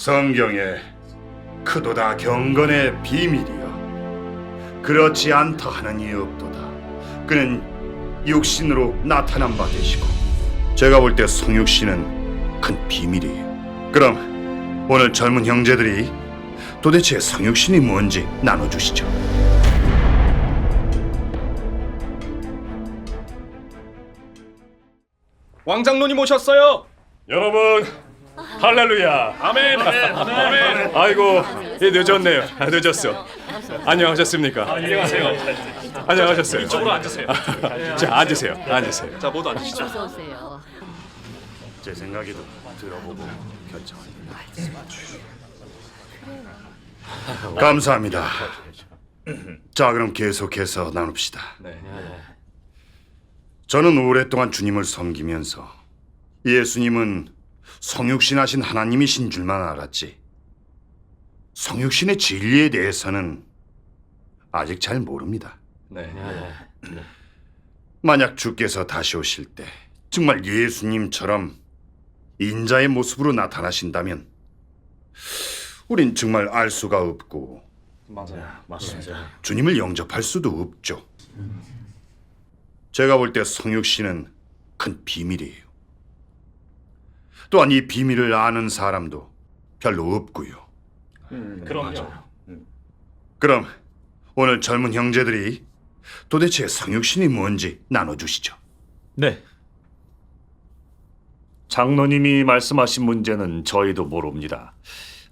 성경에 크도다 경건의 비밀이여 그렇지 않다 하는 이 없도다. 그는 육신으로 나타난 바 되시고 제가 볼 때 성육신은 큰 비밀이에요. 그럼 오늘 젊은 형제들이 도대체 성육신이 뭔지 나눠주시죠. 왕장로님 오셨어요. 여러분, 할렐루야. 아멘. 아멘. 아이고, 늦었네요. 늦었어. 안녕하셨습니까? 안녕하세요. 안녕하셨어요. 이쪽으로 앉으세요. 자, 앉으세요. 앉으세요. 자, 모두 앉으시죠. 어서 오세요. 제 생각에도 들어보고 결정합니다. 감사합니다. 자, 그럼 계속해서 나눕시다. 저는 오랫동안 주님을 섬기면서 예수님은 성육신하신 하나님이신 줄만 알았지 성육신의 진리에 대해서는 아직 잘 모릅니다. 만약 주께서 다시 오실 때 정말 예수님처럼 인자의 모습으로 나타나신다면 우린 정말 알 수가 없고 맞습니다. 주님을 영접할 수도 없죠. 제가 볼 때 성육신은 큰 비밀이에요. 또한 이 비밀을 아는 사람도 별로 없고요. 그럼요. 그럼 오늘 젊은 형제들이 도대체 성육신이 뭔지 나눠주시죠. 네. 장로님이 말씀하신 문제는 저희도 모릅니다.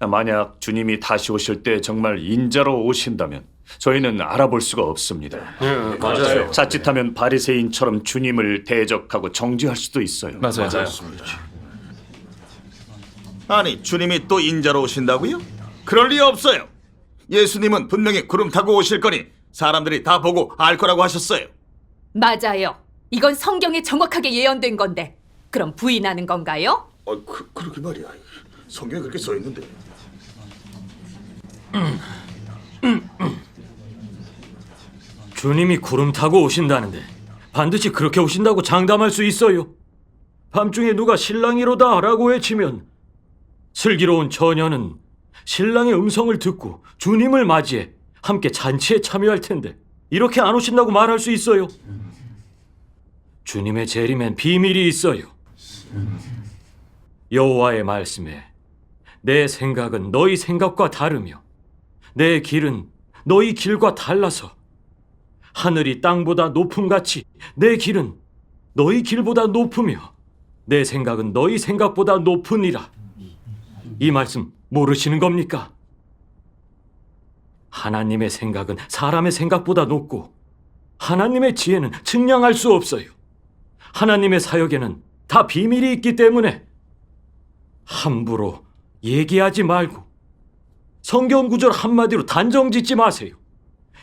만약 주님이 다시 오실 때 정말 인자로 오신다면 저희는 알아볼 수가 없습니다. 맞아요. 자칫하면 바리새인처럼 주님을 대적하고 정죄할 수도 있어요. 맞아요. 아니, 주님이 또 인자로 오신다고요? 그럴 리 없어요. 예수님은 분명히 구름 타고 오실 거니 사람들이 다 보고 알 거라고 하셨어요. 맞아요. 이건 성경에 정확하게 예언된 건데 그럼 부인하는 건가요? 그러게 말이야. 성경에 그렇게 써 있는데. 주님이 구름 타고 오신다는데 반드시 그렇게 오신다고 장담할 수 있어요? 밤중에 누가 신랑이로다 라고 외치면 슬기로운 처녀는 신랑의 음성을 듣고 주님을 맞이해 함께 잔치에 참여할 텐데 이렇게 안 오신다고 말할 수 있어요? 주님의 재림엔 비밀이 있어요. 여호와의 말씀에 내 생각은 너희 생각과 다르며 내 길은 너희 길과 달라서 하늘이 땅보다 높음같이 내 길은 너희 길보다 높으며 내 생각은 너희 생각보다 높으니라. 이 말씀 모르시는 겁니까? 하나님의 생각은 사람의 생각보다 높고 하나님의 지혜는 측량할 수 없어요. 하나님의 사역에는 다 비밀이 있기 때문에 함부로 얘기하지 말고 성경 구절 한마디로 단정 짓지 마세요.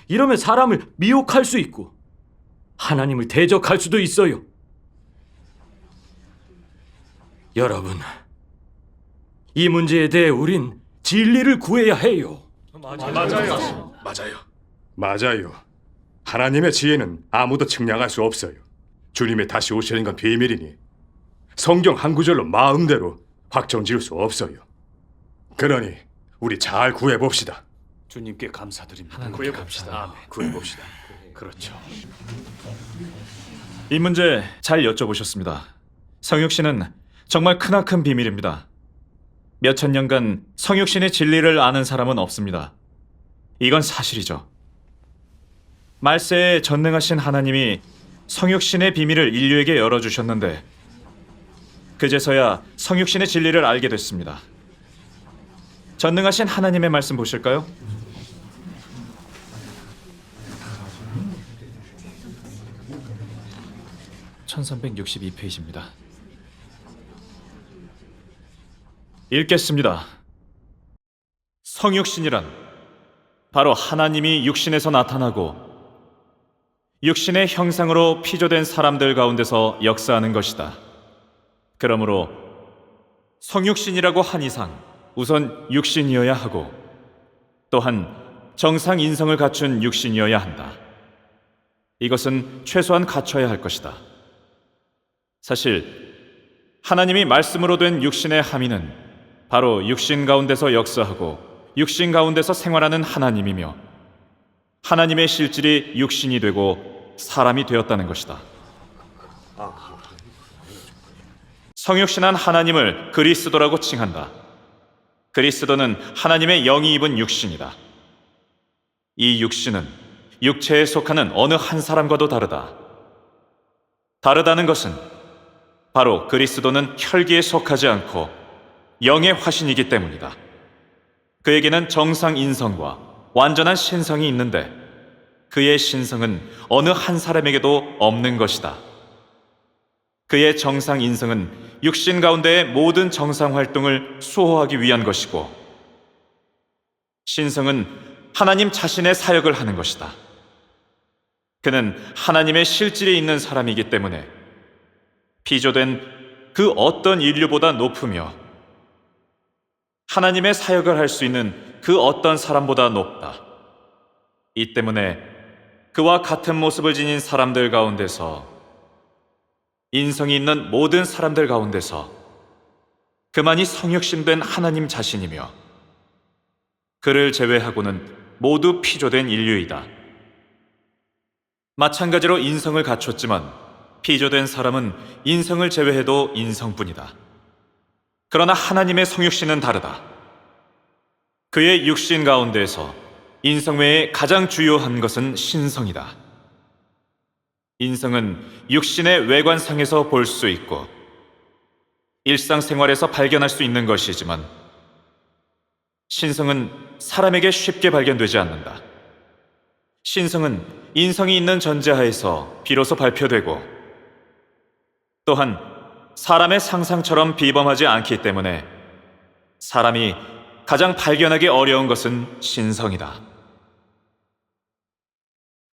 이러면 사람을 미혹할 수 있고 하나님을 대적할 수도 있어요. 여러분, 이 문제에 대해 우린 진리를 구해야 해요. 맞아요. 하나님의 지혜는 아무도 측량할 수 없어요. 주님의 다시 오시는 건 비밀이니 성경 한 구절로 마음대로 확정 지을 수 없어요. 그러니 우리 잘 구해봅시다. 주님께 감사드립니다. 구해봅시다. 구해봅시다. 그렇죠. 이 문제 잘 여쭤보셨습니다. 성육신은 정말 크나큰 비밀입니다. 몇천 년간 성육신의 진리를 아는 사람은 없습니다. 이건 사실이죠. 말세에 전능하신 하나님이 성육신의 비밀을 인류에게 열어주셨는데 그제서야 성육신의 진리를 알게 됐습니다. 전능하신 하나님의 말씀 보실까요? (1362페이지입니다) 읽겠습니다. 성육신이란 바로 하나님이 육신에서 나타나고 육신의 형상으로 피조된 사람들 가운데서 역사하는 것이다. 그러므로 성육신이라고 한 이상 우선 육신이어야 하고 또한 정상 인성을 갖춘 육신이어야 한다. 이것은 최소한 갖춰야 할 것이다. 사실 하나님이 말씀으로 된 육신의 함의는 바로 육신 가운데서 역사하고 육신 가운데서 생활하는 하나님이며 하나님의 실질이 육신이 되고 사람이 되었다는 것이다. 성육신한 하나님을 그리스도라고 칭한다. 그리스도는 하나님의 영이 입은 육신이다. 이 육신은 육체에 속하는 어느 한 사람과도 다르다. 다르다는 것은 바로 그리스도는 혈기에 속하지 않고 영의 화신이기 때문이다. 그에게는 정상 인성과 완전한 신성이 있는데 그의 신성은 어느 한 사람에게도 없는 것이다. 그의 정상 인성은 육신 가운데의 모든 정상 활동을 수호하기 위한 것이고 신성은 하나님 자신의 사역을 하는 것이다. 그는 하나님의 실질이 있는 사람이기 때문에 피조된 그 어떤 인류보다 높으며 하나님의 사역을 할 수 있는 그 어떤 사람보다 높다. 이 때문에 그와 같은 모습을 지닌 사람들 가운데서 인성이 있는 모든 사람들 가운데서 그만이 성육신된 하나님 자신이며 그를 제외하고는 모두 피조된 인류이다. 마찬가지로 인성을 갖췄지만 피조된 사람은 인성을 제외해도 인성뿐이다. 그러나 하나님의 성육신은 다르다. 그의 육신 가운데에서 인성 외에 가장 주요한 것은 신성이다. 인성은 육신의 외관상에서 볼 수 있고 일상생활에서 발견할 수 있는 것이지만 신성은 사람에게 쉽게 발견되지 않는다. 신성은 인성이 있는 전제하에서 비로소 발표되고 또한 사람의 상상처럼 비범하지 않기 때문에 사람이 가장 발견하기 어려운 것은 신성이다.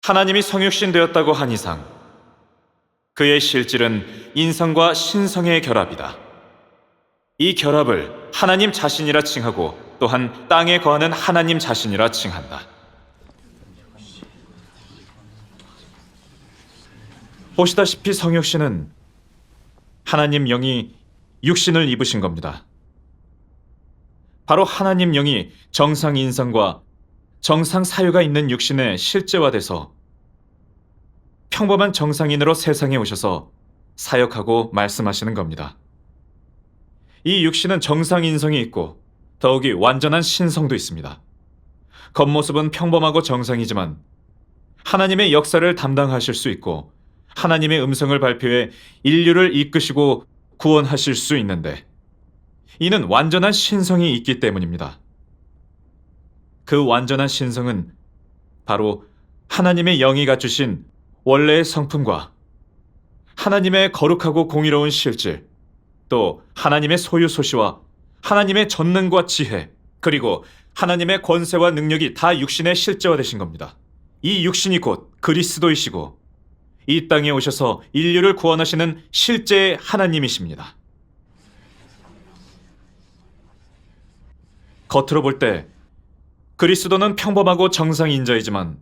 하나님이 성육신 되었다고 한 이상 그의 실질은 인성과 신성의 결합이다. 이 결합을 하나님 자신이라 칭하고 또한 땅에 거하는 하나님 자신이라 칭한다. 보시다시피 성육신은 하나님 영이 육신을 입으신 겁니다. 바로 하나님 영이 정상 인성과 정상 사유가 있는 육신에 실제화돼서 평범한 정상인으로 세상에 오셔서 사역하고 말씀하시는 겁니다. 이 육신은 정상 인성이 있고 더욱이 완전한 신성도 있습니다. 겉모습은 평범하고 정상이지만 하나님의 역사를 담당하실 수 있고 하나님의 음성을 발표해 인류를 이끄시고 구원하실 수 있는데 이는 완전한 신성이 있기 때문입니다. 그 완전한 신성은 바로 하나님의 영이 갖추신 원래의 성품과 하나님의 거룩하고 공의로운 실질, 또 하나님의 소유 소시와 하나님의 전능과 지혜, 그리고 하나님의 권세와 능력이 다 육신에 실제화되신 겁니다. 이 육신이 곧 그리스도이시고 이 땅에 오셔서 인류를 구원하시는 실제의 하나님이십니다. 겉으로 볼 때 그리스도는 평범하고 정상인자이지만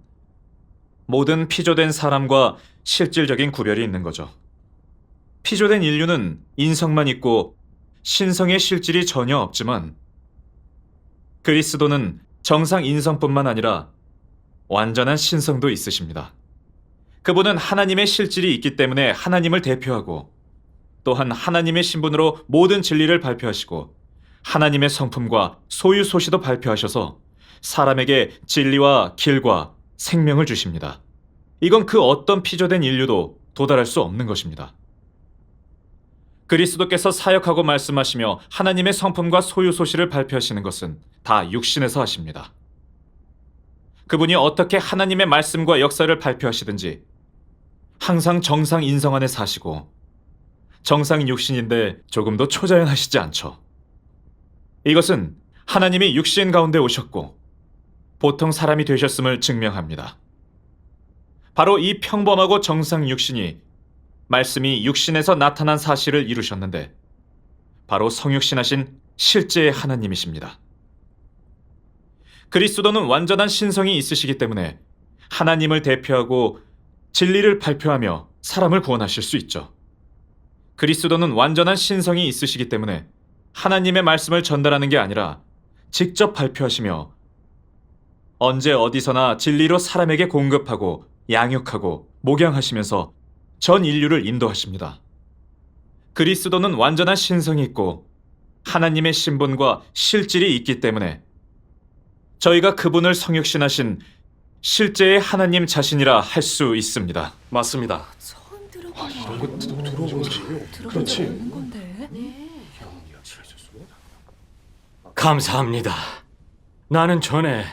모든 피조된 사람과 실질적인 구별이 있는 거죠. 피조된 인류는 인성만 있고 신성의 실질이 전혀 없지만 그리스도는 정상 인성뿐만 아니라 완전한 신성도 있으십니다. 그분은 하나님의 실질이 있기 때문에 하나님을 대표하고 또한 하나님의 신분으로 모든 진리를 발표하시고 하나님의 성품과 소유 소시도 발표하셔서 사람에게 진리와 길과 생명을 주십니다. 이건 그 어떤 피조된 인류도 도달할 수 없는 것입니다. 그리스도께서 사역하고 말씀하시며 하나님의 성품과 소유 소시를 발표하시는 것은 다 육신에서 하십니다. 그분이 어떻게 하나님의 말씀과 역사를 발표하시든지 항상 정상 인성 안에 사시고 정상 육신인데 조금도 초자연하시지 않죠. 이것은 하나님이 육신 가운데 오셨고 보통 사람이 되셨음을 증명합니다. 바로 이 평범하고 정상 육신이 말씀이 육신에서 나타난 사실을 이루셨는데 바로 성육신하신 실제의 하나님이십니다. 그리스도는 완전한 신성이 있으시기 때문에 하나님을 대표하고 진리를 발표하며 사람을 구원하실 수 있죠. 그리스도는 완전한 신성이 있으시기 때문에 하나님의 말씀을 전달하는 게 아니라 직접 발표하시며 언제 어디서나 진리로 사람에게 공급하고 양육하고 목양하시면서 전 인류를 인도하십니다. 그리스도는 완전한 신성이 있고 하나님의 신분과 실질이 있기 때문에 저희가 그분을 성육신하신 실제의 하나님 자신이라 할 수 있습니다. 맞습니다. 처음 들어보는 건데. 감사합니다. 나는 전에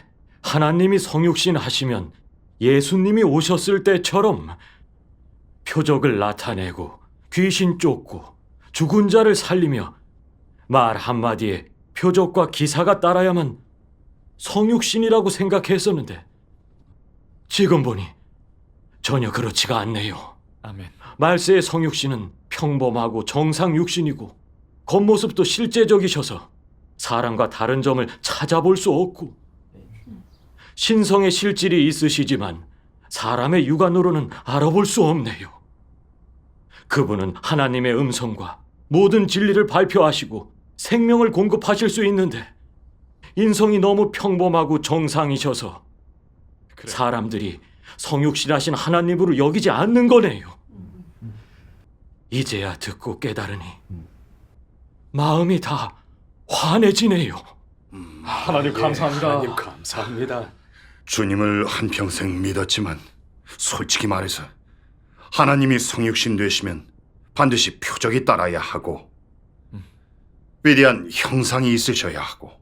하나님이 성육신 하시면 예수님이 오셨을 때처럼 표적을 나타내고 귀신 쫓고 죽은 자를 살리며 말 한마디에 표적과 기사가 따라야만 성육신이라고 생각했었는데 지금 보니 전혀 그렇지가 않네요. 아멘. 말세의 성육신은 평범하고 정상 육신이고 겉모습도 실제적이셔서 사람과 다른 점을 찾아볼 수 없고 신성의 실질이 있으시지만 사람의 육안으로는 알아볼 수 없네요. 그분은 하나님의 음성과 모든 진리를 발표하시고 생명을 공급하실 수 있는데 인성이 너무 평범하고 정상이셔서 사람들이 성육신하신 하나님으로 여기지 않는 거네요. 이제야 듣고 깨달으니 마음이 다 환해지네요. 하나님 감사합니다. 하나님 감사합니다. 주님을 한평생 믿었지만 솔직히 말해서 하나님이 성육신 되시면 반드시 표적이 따라야 하고 위대한 형상이 있으셔야 하고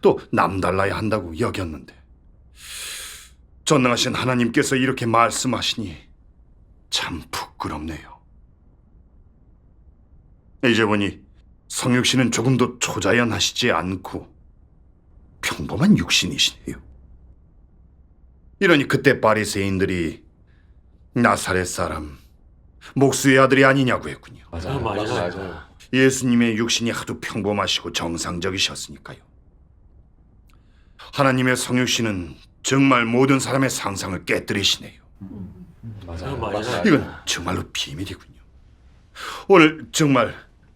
또 남달라야 한다고 여겼는데 전능하신 하나님께서 이렇게 말씀하시니 참 부끄럽네요. 이제 보니 성육신은 조금도 초자연하시지 않고 평범한 육신이시네요. 이러니 그때 바리새인들이 나사렛 사람 목수의 아들이 아니냐고 했군요. 맞아요. 예수님의 육신이 하도 평범하시고 정상적이셨으니까요. 하나님의 성육신은 정말 모든 사람의 상상을 깨뜨리시네요. 맞아요. 이건 정말로 비밀이군요. 오늘 정말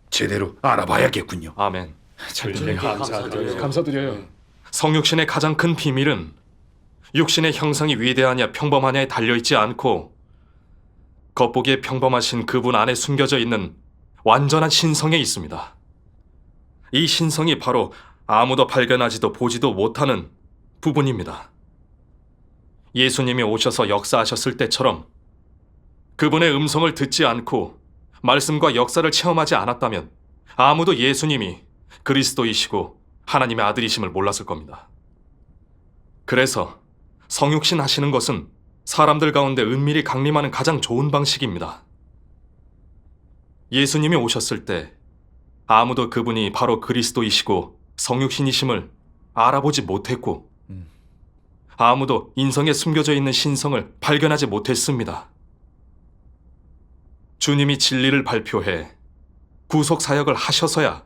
제대로 알아봐야겠군요. 아멘. 감사드려요. 성육신의 가장 큰 비밀은 육신의 형상이 위대하냐 평범하냐에 달려있지 않고 겉보기에 평범하신 그분 안에 숨겨져 있는 완전한 신성에 있습니다. 이 신성이 바로 아무도 발견하지도 보지도 못하는 부분입니다. 예수님이 오셔서 역사하셨을 때처럼 그분의 음성을 듣지 않고 말씀과 역사를 체험하지 않았다면 아무도 예수님이 그리스도이시고 하나님의 아들이심을 몰랐을 겁니다. 그래서 성육신 하시는 것은 사람들 가운데 은밀히 강림하는 가장 좋은 방식입니다. 예수님이 오셨을 때 아무도 그분이 바로 그리스도이시고 성육신이심을 알아보지 못했고 아무도 인성에 숨겨져 있는 신성을 발견하지 못했습니다. 주님이 진리를 발표해 구속 사역을 하셔서야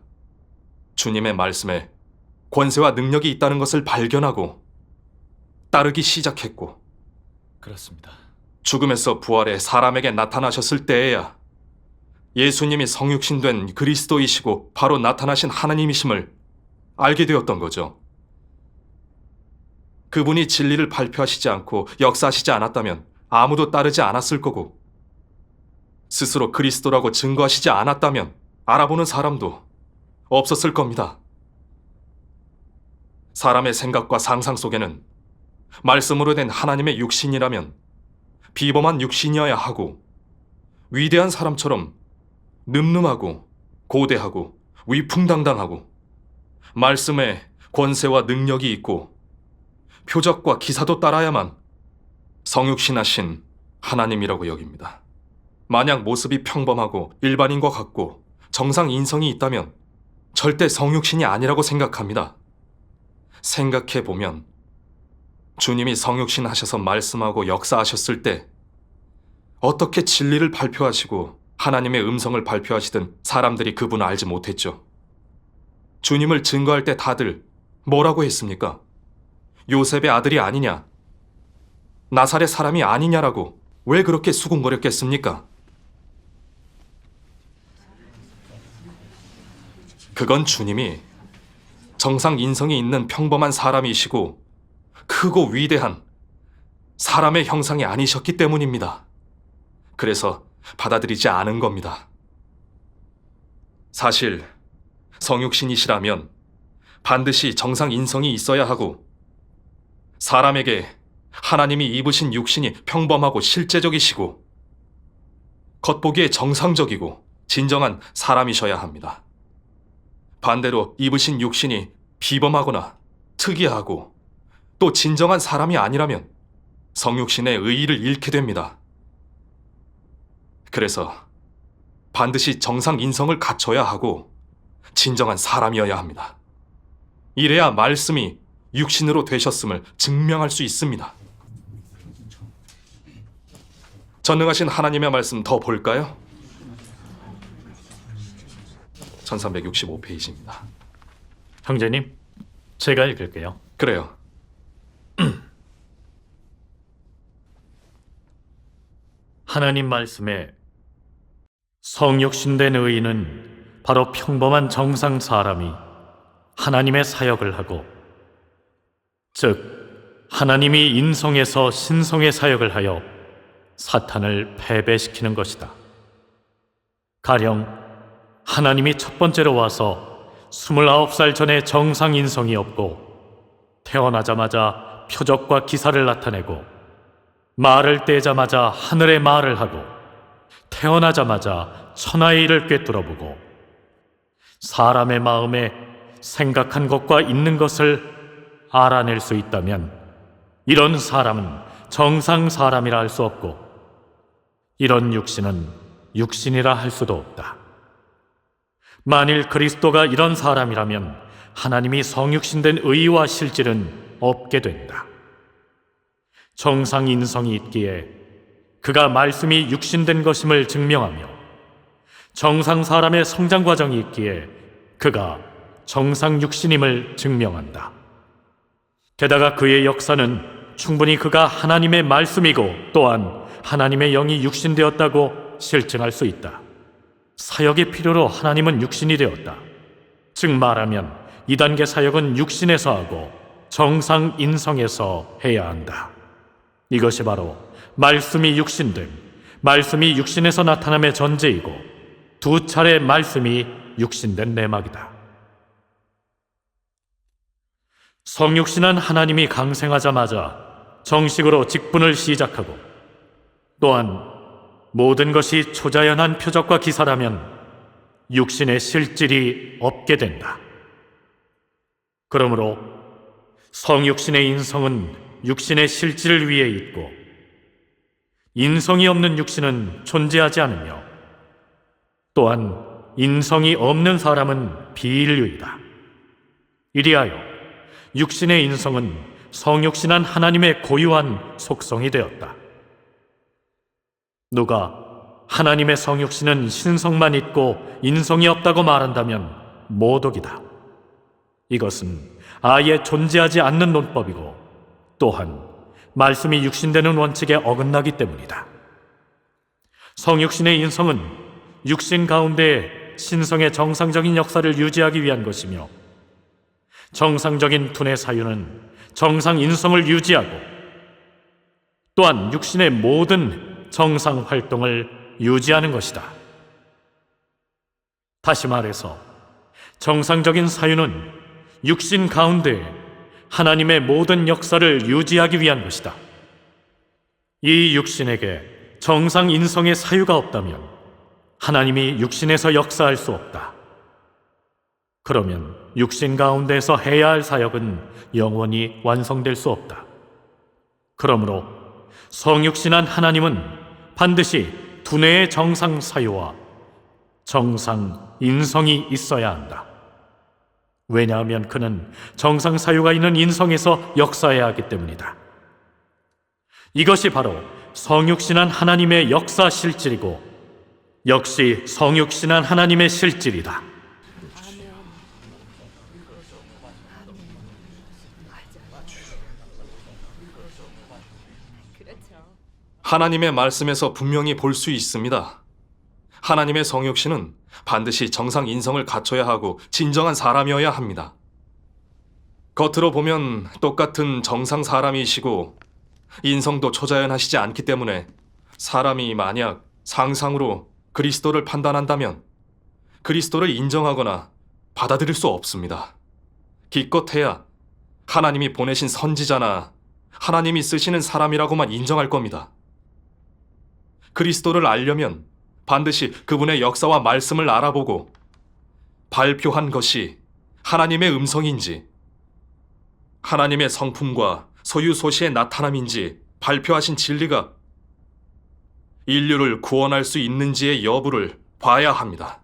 주님의 말씀에 권세와 능력이 있다는 것을 발견하고 따르기 시작했고 그렇습니다. 죽음에서 부활해 사람에게 나타나셨을 때에야 예수님이 성육신된 그리스도이시고 바로 나타나신 하나님이심을 알게 되었던 거죠. 그분이 진리를 발표하시지 않고 역사하시지 않았다면 아무도 따르지 않았을 거고 스스로 그리스도라고 증거하시지 않았다면 알아보는 사람도 없었을 겁니다. 사람의 생각과 상상 속에는 말씀으로 된 하나님의 육신이라면 비범한 육신이어야 하고 위대한 사람처럼 늠름하고 고대하고 위풍당당하고 말씀에 권세와 능력이 있고 표적과 기사도 따라야만 성육신하신 하나님이라고 여깁니다. 만약 모습이 평범하고 일반인과 같고 정상 인성이 있다면 절대 성육신이 아니라고 생각합니다. 생각해보면 주님이 성육신 하셔서 말씀하고 역사하셨을 때 어떻게 진리를 발표하시고 하나님의 음성을 발표하시든 사람들이 그분을 알지 못했죠. 주님을 증거할 때 다들 뭐라고 했습니까? 요셉의 아들이 아니냐? 나사렛 사람이 아니냐라고 왜 그렇게 수군거렸겠습니까? 그건 주님이 정상 인성이 있는 평범한 사람이시고 크고 위대한 사람의 형상이 아니셨기 때문입니다. 그래서 받아들이지 않은 겁니다. 사실 성육신이시라면 반드시 정상 인성이 있어야 하고 사람에게 하나님이 입으신 육신이 평범하고 실제적이시고 겉보기에 정상적이고 진정한 사람이셔야 합니다. 반대로 입으신 육신이 비범하거나 특이하고 또 진정한 사람이 아니라면 성육신의 의의를 잃게 됩니다. 그래서 반드시 정상 인성을 갖춰야 하고 진정한 사람이어야 합니다. 이래야 말씀이 육신으로 되셨음을 증명할 수 있습니다. 전능하신 하나님의 말씀 더 볼까요? 1365페이지입니다. 형제님, 제가 읽을게요. 그래요. 하나님 말씀에 성육신된 의인은 바로 평범한 정상 사람이 하나님의 사역을 하고, 즉 하나님이 인성에서 신성의 사역을 하여 사탄을 패배시키는 것이다. 가령 하나님이 첫 번째로 와서 29살 전에 정상 인성이 없고 태어나자마자 표적과 기사를 나타내고 말을 떼자마자 하늘의 말을 하고 태어나자마자 천하의 일을 꿰뚫어보고 사람의 마음에 생각한 것과 있는 것을 알아낼 수 있다면 이런 사람은 정상 사람이라 할 수 없고 이런 육신은 육신이라 할 수도 없다. 만일 그리스도가 이런 사람이라면 하나님이 성육신된 의와 실질은 없게 된다. 정상 인성이 있기에 그가 말씀이 육신된 것임을 증명하며 정상 사람의 성장 과정이 있기에 그가 정상 육신임을 증명한다. 게다가 그의 역사는 충분히 그가 하나님의 말씀이고 또한 하나님의 영이 육신되었다고 실증할 수 있다. 사역의 필요로 하나님은 육신이 되었다. 즉 말하면 2단계 사역은 육신에서 하고 정상 인성에서 해야 한다. 이것이 바로 말씀이 육신됨, 말씀이 육신에서 나타남의 전제이고 두 차례 말씀이 육신된 내막이다. 성육신한 하나님이 강생하자마자 정식으로 직분을 시작하고 또한 모든 것이 초자연한 표적과 기사라면 육신의 실질이 없게 된다. 그러므로 성육신의 인성은 육신의 실질을 위해 있고 인성이 없는 육신은 존재하지 않으며 또한 인성이 없는 사람은 비인류이다. 이리하여 육신의 인성은 성육신한 하나님의 고유한 속성이 되었다. 누가 하나님의 성육신은 신성만 있고 인성이 없다고 말한다면 모독이다. 이것은 아예 존재하지 않는 논법이고 또한 말씀이 육신되는 원칙에 어긋나기 때문이다. 성육신의 인성은 육신 가운데 신성의 정상적인 역사를 유지하기 위한 것이며 정상적인 분의 사유는 정상 인성을 유지하고 또한 육신의 모든 정상 활동을 유지하는 것이다. 다시 말해서 정상적인 사유는 육신 가운데 하나님의 모든 역사를 유지하기 위한 것이다. 이 육신에게 정상 인성의 사유가 없다면 하나님이 육신에서 역사할 수 없다. 그러면 육신 가운데서 해야 할 사역은 영원히 완성될 수 없다. 그러므로 성육신한 하나님은 반드시 두뇌의 정상 사유와 정상 인성이 있어야 한다. 왜냐하면 그는 정상 사유가 있는 인성에서 역사해야 하기 때문이다. 이것이 바로 성육신한 하나님의 역사 실질이고 역시 성육신한 하나님의 실질이다. 하나님의 말씀에서 분명히 볼 수 있습니다. 하나님의 성육신은 반드시 정상 인성을 갖춰야 하고 진정한 사람이어야 합니다. 겉으로 보면 똑같은 정상 사람이시고 인성도 초자연하시지 않기 때문에 사람이 만약 상상으로 그리스도를 판단한다면 그리스도를 인정하거나 받아들일 수 없습니다. 기껏해야 하나님이 보내신 선지자나 하나님이 쓰시는 사람이라고만 인정할 겁니다. 그리스도를 알려면 반드시 그분의 역사와 말씀을 알아보고 발표한 것이 하나님의 음성인지 하나님의 성품과 소유소시의 나타남인지 발표하신 진리가 인류를 구원할 수 있는지의 여부를 봐야 합니다.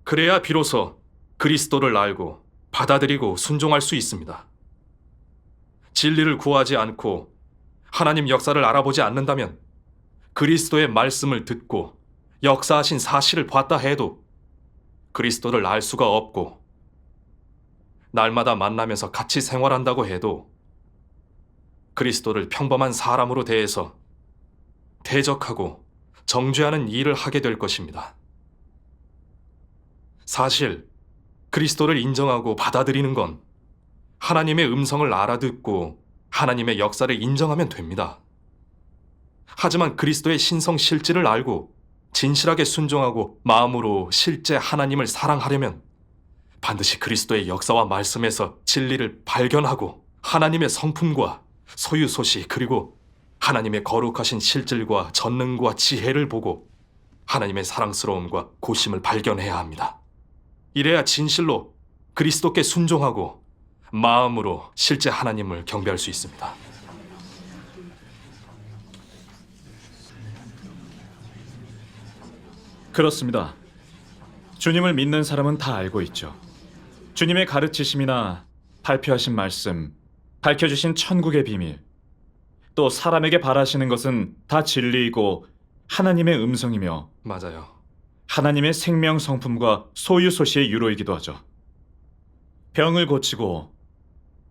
그래야 비로소 그리스도를 알고 받아들이고 순종할 수 있습니다. 진리를 구하지 않고 하나님 역사를 알아보지 않는다면 그리스도의 말씀을 듣고 역사하신 사실을 봤다 해도 그리스도를 알 수가 없고 날마다 만나면서 같이 생활한다고 해도 그리스도를 평범한 사람으로 대해서 대적하고 정죄하는 일을 하게 될 것입니다. 사실 그리스도를 인정하고 받아들이는 건 하나님의 음성을 알아듣고 하나님의 역사를 인정하면 됩니다. 하지만 그리스도의 신성 실질을 알고 진실하게 순종하고 마음으로 실제 하나님을 사랑하려면 반드시 그리스도의 역사와 말씀에서 진리를 발견하고 하나님의 성품과 소유소시 그리고 하나님의 거룩하신 실질과 전능과 지혜를 보고 하나님의 사랑스러움과 고심을 발견해야 합니다. 이래야 진실로 그리스도께 순종하고 마음으로 실제 하나님을 경배할 수 있습니다. 그렇습니다. 주님을 믿는 사람은 다 알고 있죠. 주님의 가르치심이나 발표하신 말씀, 밝혀주신 천국의 비밀, 또 사람에게 바라시는 것은 다 진리이고 하나님의 음성이며 맞아요. 하나님의 생명 성품과 소유소시의 유로이기도 하죠. 병을 고치고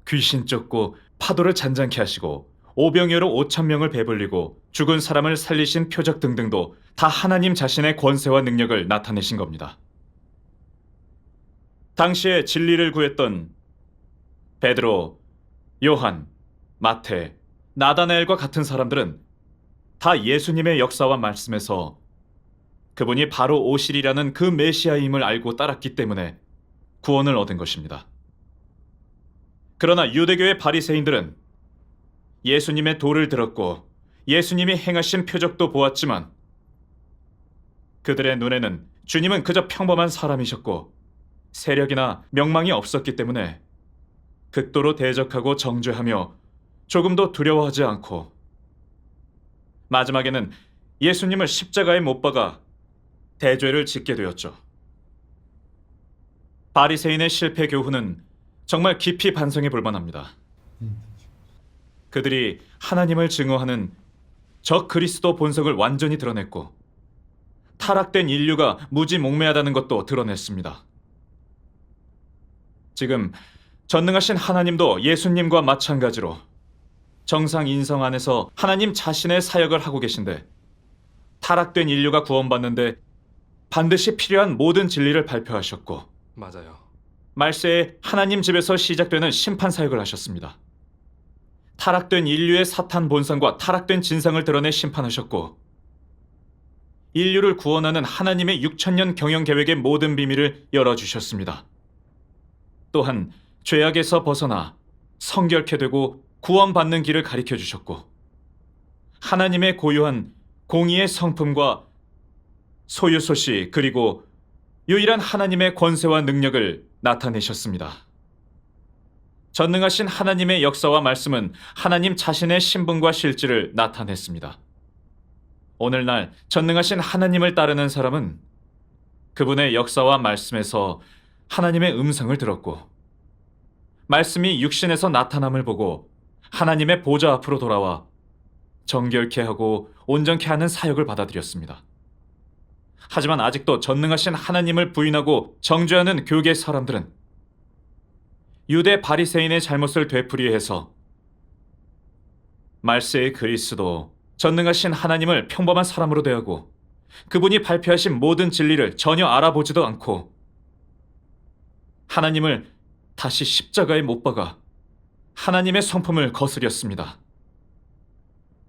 귀신 쫓고 파도를 잔잔케 하시고 오병이어로 5,000명을 배불리고 죽은 사람을 살리신 표적 등등도 다 하나님 자신의 권세와 능력을 나타내신 겁니다. 당시에 진리를 구했던 베드로, 요한, 마태, 나다나엘과 같은 사람들은 다 예수님의 역사와 말씀에서 그분이 바로 오시리라는 그 메시아임을 알고 따랐기 때문에 구원을 얻은 것입니다. 그러나 유대교의 바리새인들은 예수님의 도를 들었고 예수님이 행하신 표적도 보았지만 그들의 눈에는 주님은 그저 평범한 사람이셨고 세력이나 명망이 없었기 때문에 극도로 대적하고 정죄하며 조금도 두려워하지 않고 마지막에는 예수님을 십자가에 못 박아 대죄를 짓게 되었죠. 바리새인의 실패 교훈은 정말 깊이 반성해 볼 만합니다. 그들이 하나님을 증오하는 저 그리스도 본성을 완전히 드러냈고 타락된 인류가 무지몽매하다는 것도 드러냈습니다. 지금 전능하신 하나님도 예수님과 마찬가지로 정상 인성 안에서 하나님 자신의 사역을 하고 계신데 타락된 인류가 구원받는데 반드시 필요한 모든 진리를 발표하셨고 맞아요. 말세에 하나님 집에서 시작되는 심판 사역을 하셨습니다. 타락된 인류의 사탄 본성과 타락된 진상을 드러내 심판하셨고 인류를 구원하는 하나님의 6,000년 경영 계획의 모든 비밀을 열어주셨습니다. 또한 죄악에서 벗어나 성결케 되고 구원받는 길을 가르쳐 주셨고 하나님의 고유한 공의의 성품과 소유소시 그리고 유일한 하나님의 권세와 능력을 나타내셨습니다. 전능하신 하나님의 역사와 말씀은 하나님 자신의 신분과 실질을 나타냈습니다. 오늘날 전능하신 하나님을 따르는 사람은 그분의 역사와 말씀에서 하나님의 음성을 들었고 말씀이 육신에서 나타남을 보고 하나님의 보좌 앞으로 돌아와 정결케 하고 온전케 하는 사역을 받아들였습니다. 하지만 아직도 전능하신 하나님을 부인하고 정죄하는 교계 사람들은 유대 바리새인의 잘못을 되풀이해서 말세의 그리스도 전능하신 하나님을 평범한 사람으로 대하고 그분이 발표하신 모든 진리를 전혀 알아보지도 않고 하나님을 다시 십자가에 못 박아 하나님의 성품을 거스렸습니다.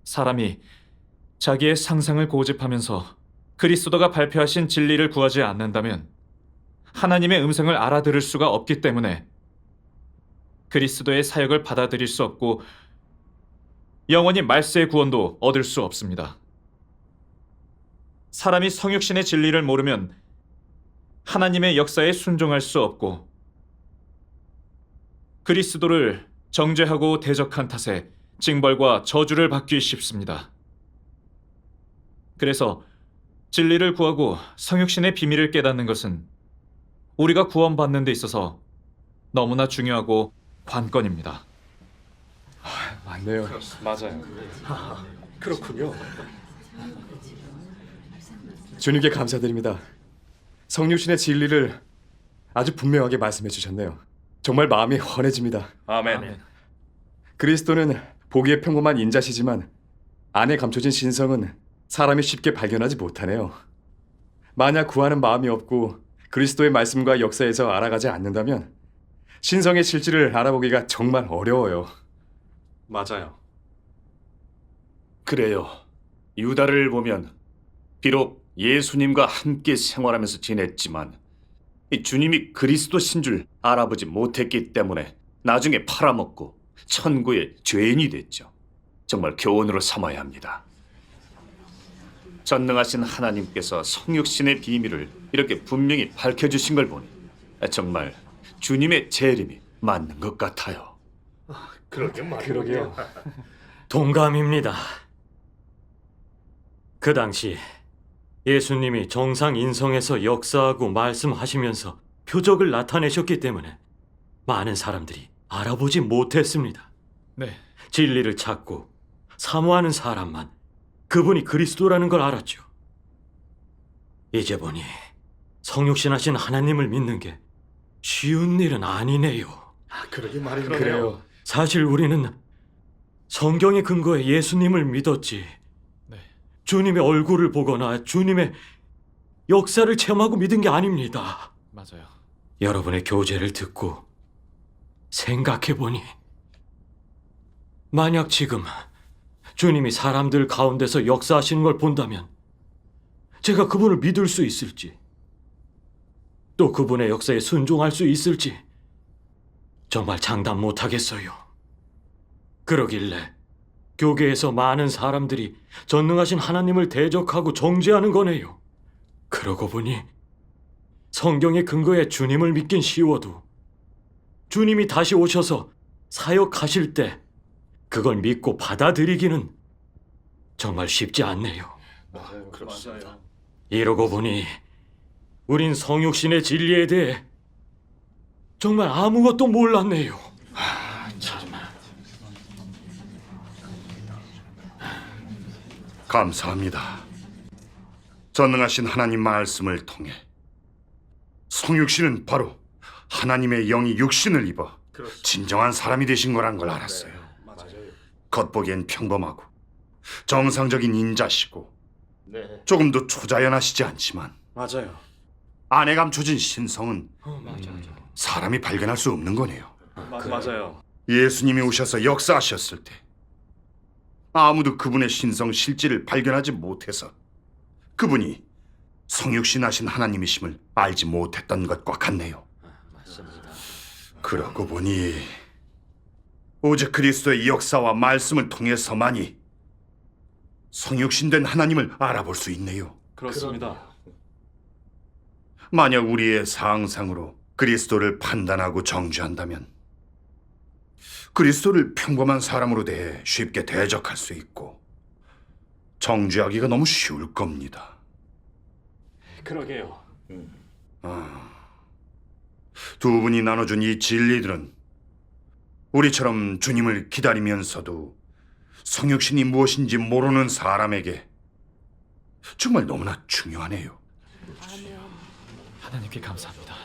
사람이 자기의 상상을 고집하면서 그리스도가 발표하신 진리를 구하지 않는다면 하나님의 음성을 알아들을 수가 없기 때문에 그리스도의 사역을 받아들일 수 없고 영원히 말세의 구원도 얻을 수 없습니다. 사람이 성육신의 진리를 모르면 하나님의 역사에 순종할 수 없고 그리스도를 정죄하고 대적한 탓에 징벌과 저주를 받기 쉽습니다. 그래서 진리를 구하고 성육신의 비밀을 깨닫는 것은 우리가 구원받는 데 있어서 너무나 중요하고 관건입니다. 맞네요. 맞아요. 그렇군요. 주님께 감사드립니다. 성육신의 진리를 아주 분명하게 말씀해 주셨네요. 정말 마음이 환해집니다. 아멘. 그리스도는 보기에 평범한 인자시지만 안에 감춰진 신성은 사람이 쉽게 발견하지 못하네요. 만약 구하는 마음이 없고 그리스도의 말씀과 역사에서 알아가지 않는다면 신성의 실질을 알아보기가 정말 어려워요. 맞아요. 그래요. 유다를 보면 비록 예수님과 함께 생활하면서 지냈지만 이 주님이 그리스도신 줄 알아보지 못했기 때문에 나중에 팔아먹고 천국의 죄인이 됐죠. 정말 교훈으로 삼아야 합니다. 전능하신 하나님께서 성육신의 비밀을 이렇게 분명히 밝혀주신 걸 보니 정말 주님의 재림이 맞는 것 같아요. 그러게요. 동감입니다. 그 당시 예수님이 정상 인성에서 역사하고 말씀하시면서 표적을 나타내셨기 때문에 많은 사람들이 알아보지 못했습니다. 네, 진리를 찾고 사모하는 사람만 그분이 그리스도라는 걸 알았죠. 이제 보니 성육신하신 하나님을 믿는 게 쉬운 일은 아니네요. 그래요. 사실 우리는 성경의 근거에 예수님을 믿었지 네. 주님의 얼굴을 보거나 주님의 역사를 체험하고 믿은 게 아닙니다. 맞아요. 여러분의 교제를 듣고 생각해보니 만약 지금 주님이 사람들 가운데서 역사하시는 걸 본다면 제가 그분을 믿을 수 있을지 또 그분의 역사에 순종할 수 있을지 정말 장담 못하겠어요. 그러길래 교계에서 많은 사람들이 전능하신 하나님을 대적하고 정죄하는 거네요. 그러고 보니 성경의 근거에 주님을 믿긴 쉬워도 주님이 다시 오셔서 사역하실 때 그걸 믿고 받아들이기는 정말 쉽지 않네요. 그렇습니다. 이러고 보니 우린 성육신의 진리에 대해 정말 아무것도 몰랐네요. 감사합니다. 전능하신 하나님 말씀을 통해 성육신은 바로 하나님의 영이 육신을 입어 진정한 사람이 되신 거란 걸 알았어요. 겉보기엔 평범하고 정상적인 인자시고 조금도 초자연하시지 않지만 맞아요. 안에 감춰진 신성은 사람이 발견할 수 없는 거네요. 맞아요. 예수님이 오셔서 역사하셨을 때 아무도 그분의 신성 실질을 발견하지 못해서 그분이 성육신하신 하나님이심을 알지 못했던 것과 같네요. 그러고 보니 오직 그리스도의 역사와 말씀을 통해서만이 성육신된 하나님을 알아볼 수 있네요. 그렇습니다. 만약 우리의 상상으로 그리스도를 판단하고 정죄한다면 그리스도를 평범한 사람으로 대해 쉽게 대적할 수 있고 정죄하기가 너무 쉬울 겁니다. 그러게요. 두 분이 나눠준 이 진리들은 우리처럼 주님을 기다리면서도 성육신이 무엇인지 모르는 사람에게 정말 너무나 중요하네요. 하나님께 감사합니다.